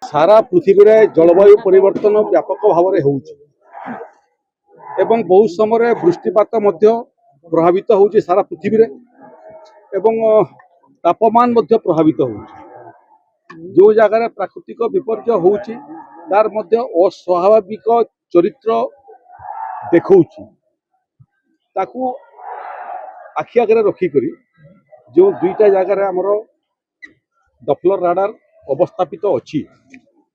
सारा पृथ्वी रे जलवायु परिवर्तन व्यापक भाव में होउछि एवं बहुत समय वृष्टिपात मध्य प्रभावित होउछि सारा पृथ्वी रे एवं तापमान मध्य प्रभावित होउछि। जो जगह प्राकृतिक विपर्य होउछि तार मध्य अस्वाभाविक चरित्र देखौछि ताकू आखि आगे रखी करी जो दुईटा जगार आमर डपलर राडार अवस्थापित अच्छी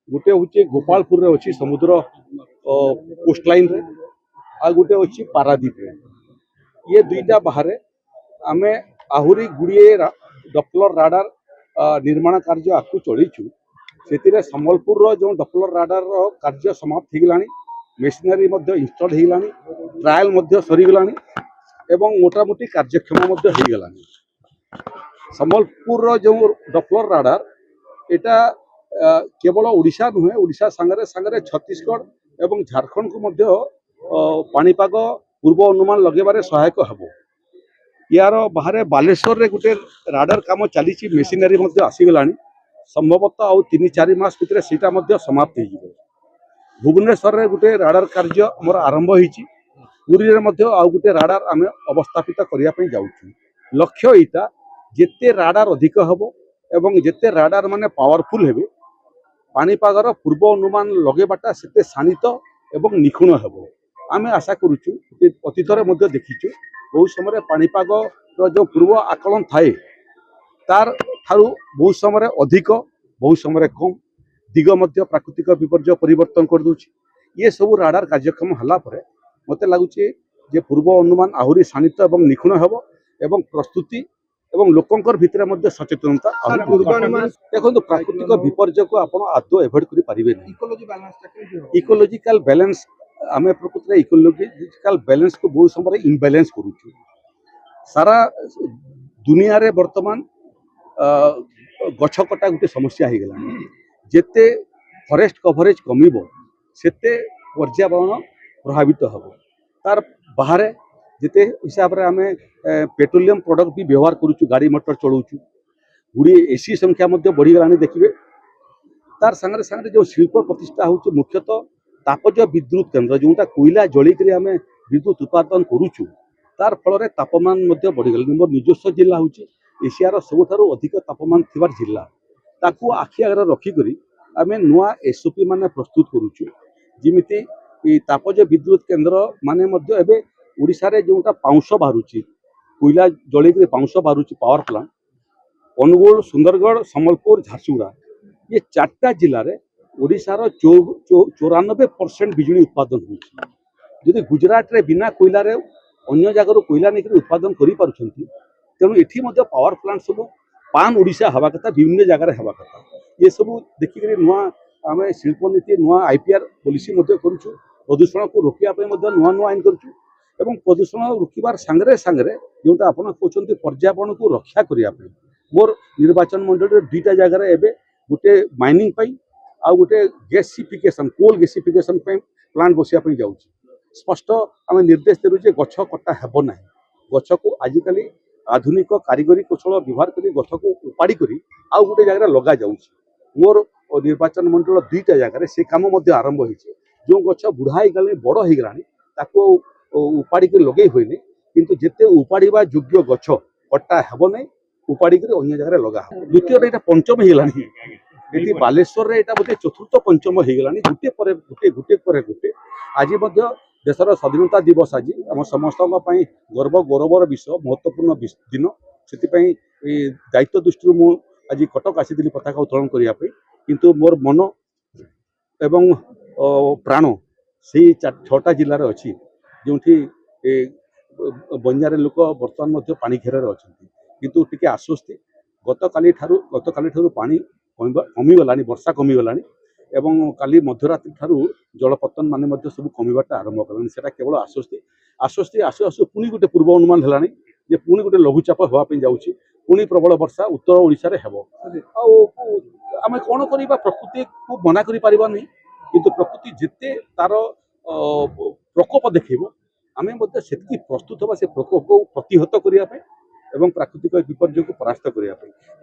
गोटे हूँ गोपालपुर रे अच्छी समुद्र कोस्टलाइन रे आ गोटे अच्छी पारादीप रे ये दुईटा बाहर आमे आहुरी गुड़िए डपलर राडार निर्माण कार्य आकु चलू से संबलपुर जो डपलर राडार कार्य समाप्त हो गलानी मेसिनरी इंस्टॉल हो गलानी ट्रायल सरीगलानी एवं मोटामोटी कार्यक्षम हो गलानी। संबलपुर जो डपलर राडार एटा केवल ओडिशा नुहे ओडिशा सांगरे सांगरे छत्तीसगढ़ एवं झारखंड को मध्य पाणीपाग पूर्व अनुमान लगेबारे सहायक हबो। यार बाहर बालेश्वर रे गुटे राडार काम चली मेसिनरी आसीगलानी संभवतः आउ 3-4 मास भितर सीटा समाप्त हो भुवनेश्वर रे गुटे राडार कार्य मोर आरंभ होईची पुरी रे आउ गुटे राडार आमे अवस्थापित करिया पई जाउछु। लक्ष्य एटा जेते राडार अधिक हबो एवं जेते राडार माने पावरफुल हेबे पाणीपागर पूर्व अनुमान लगेबाटा सेते शानित एवं निखुण हेबो। आमे आशा करूछु अतीत रे देखिछु बहुत समय पाणीपाग जो पूर्व आकलन थाए तार ठारू बहुत समय अधिक बहुत समय कम दिग मध्य प्राकृतिक विपर्य परिवर्तन कर दूची। ये सब राडार कार्यक्रम हला परे मते लागुचे जे पूर्व अनुमान आहुरी शानित एवं निखुण हेबो एवं प्रस्तुति एवं लोकंकर भितर मध्य सचेतनता देखो प्राकृतिक विपर्य को आपण आदो एवॉइड करि परिबे नै। इकोलॉजिकल बैलेंस आमे प्रकृति इकोलॉजिकल बैलेंस को बहुत समय इम्बैलेंस करूछु। सारा दुनिया रे वर्तमान गछ कटा गोटे समस्या हो गला जेते फॉरेस्ट कवरेज कमिबो सेते पर्यावरण प्रभावित हबो। तार बाहर जिते हिसाब रे आमे पेट्रोलियम प्रोडक्ट भी व्यवहार करूछु गाड़ी मोटर चलाउछु गुड़ी एसी संख्या मध्य बढ़ी गलानी देखिबे। तार संगे संगे जो शिल्प प्रतिष्ठा होछु मुख्यतः तापज विद्युत केंद्र जोटा कोयला जली करी आमे विद्युत उत्पादन करूछु तार फल तापमान मध्य बढ़ी गला। मोर निजस्व जिला होछि एशियार सबुठारु अधिक तापमान थिबार जिला ताकू आखि आगे रखी करी आमे नुआ एसओपी माने प्रस्तुत करूछु जिमिति तापज विद्युत केंद्र माने मध्य एबे ओडिशा रे जोटा पाउंश बाहरुछि कोयला जली करी पाउंश बाहरुछि पावर प्लांट अनुगुल सुंदरगढ़ संबलपुर झारसुगुड़ा ये 4टा जिले में ओडिशार 94% बिजली उत्पादन होछि। जदि गुजरात रे बिना कोयला रे अन्य जगह कोयला नहीं उत्पादन करि पारुछंती तेणु एठी मध्य पावर प्लांट सब पान ओडिशा हवा कथा विभिन्न जगह हवा कथा ये सब देखिक नुआ आम शिल्प नीति नुआ आईपीआर पॉलिसी करूछु प्रदूषण को रोकिया नुआ नुआ आईन करूछु एवं प्रदूषण रोकबार सांगरे सांगरे जोटा आपण कहते पर्यावरण को रक्षा करने मोर निर्वाचन मंडल दुईटा जगह एवं गोटे माइनिंग पाई आ गोटे गैसिफिकेशन कोल गैसिफिकेशन प्लांट बसिया जाऊँ स्पष्ट आम निर्देश देलु जे गछ कटा हेब ना गछ को आजिकली आधुनिक कारीगरी कौशल व्यवहार कर गछ को उपाड़ी करी आउ गोटे जगह लगा जाऊँ। मोर निर्वाचन मंडल दुईटा जगह से काम आरंभ हो जो गछ बुढ़ा हो गला बड़ हो गला उपाड़ी लगे हुए किंतु जिते उपाड़ा योग्य गछ कटा हेब ना उपाड़ी अन्य जगह लगा। द्वितीय यहाँ पंचम होगलानी ये बालेश्वर रे एटा बोधे चतुर्थ पंचम हो गलानी गोटे पर गोटे आज देशर स्वाधीनता दिवस आज आम समस्त गर्व गौरवर विषय महत्वपूर्ण दिन से दायित्व दृष्टि मु आज कटक आसी पताका उत्तोलन करने किंतु मोर मन एवं प्राण से 6टा जिले अच्छी जो बंजार लोक बर्तमान पानी घेर अच्छा किंतु टिके आश्वस्ति गतकाली ठारू पानी कमीगला वर्षा कमीगलानी एवं काली मध्यरात्रि ठारू जलपतन माने सब कमीबाटा आरंभ कलानी सेटा केवल आश्वस्ति आसु आसु पुणी गोटे पूर्व अनुमान हेलानी जे पुणी गोटे लघुचाप होगापी जाऊँगी पुणी प्रबल वर्षा उत्तर ओडिशा रे हेबो। आमे कौन करिबा प्रकृति को मना करि परिबा नहीं किंतु प्रकृति जिते तार प्रकोप देखिबो आमे मध्य सेतकी प्रस्तुत होबा से प्रकोप को प्रतिहत करिया एवं प्राकृतिक विपर्य को परास्त करने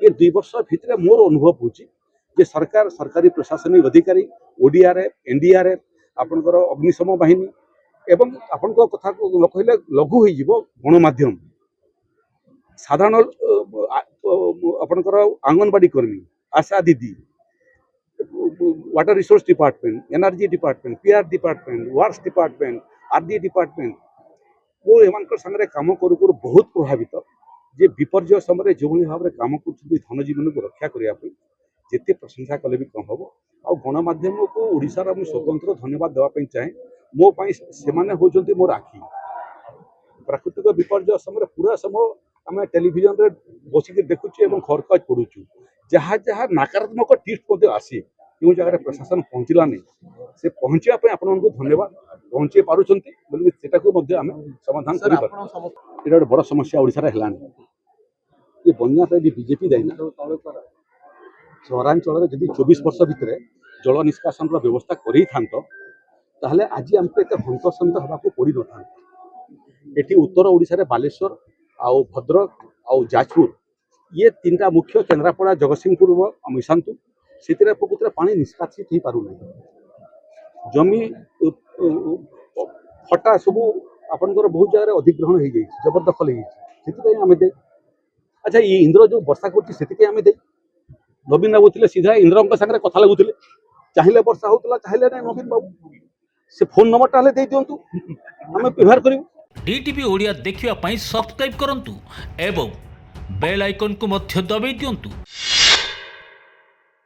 ये 2 वर्ष भितर मोर अनुभव होची जे सरकार सरकारी प्रशासनिक अधिकारी ओडीआरएफ एनडीआरएफ आपणकर अग्निशम बाहिनी एवं आपण कथा न कहले लघु हो गणमाध्यम साधारण आपणकर आंगनबाड़ी कर्मी आशा दीदी water resource department energy department PR department works department RD department वो एमान संगे काम करू करू बहुत प्रभावित जे विपर्य समय जो भाव में काम कर धन जीवन को रक्षा करने जिते प्रशंसा कले भी कम हम आ गणमाध्यम को ओडिशार मुझे स्वतंत्र धन्यवाद देवाई चाहे मो से होती मोर आखि प्राकृतिक विपर्य समय पूरा समय आम टेलीविजन रे बसिक देखुचे खबर कागज पढ़ुचु जहाँ जहाँ नकारात्मक टिप्स आसी जो जगह प्रशासन पहुँचला नहीं से पहुँचापी आपण धन्यवाद पहुँचे पार्टी आम समाधान कर गोटे बड़ समस्या ओडिशा रे हेलानी ये बन्या भी बीजेपी दायी सहरांचल जदि 24 वर्ष भितर जल निष्कासन व्यवस्था कर आज आमको एत हंतसंत होगा पड़ न था ये उत्तर ओडिशा बालेश्वर आउ भद्रक आउ जाजपुर ये तीनटा मुख्य केन्द्रापड़ा जगतसिंहपुर मिशांतु से प्रकृत पानी निष्कासित हो पारना जमी फटा सब आपंकर बहुत जगह अधिग्रहण हो जबरदखल होमें दे अच्छा ये इंद्र जो वर्षा कर दे नवीन बाबू थे सीधा इंद्र सागर कथा लगुले चाहिए वर्षा होता चाहिए ना नवीन बाबू से फोन नंबर दे दिंतु आम व्यवहार करूँ डीटीवी ओडिया देखिवा पाई सब्सक्राइब करंतु एवं बेल आइकन को मध्य दबाई दियंतु।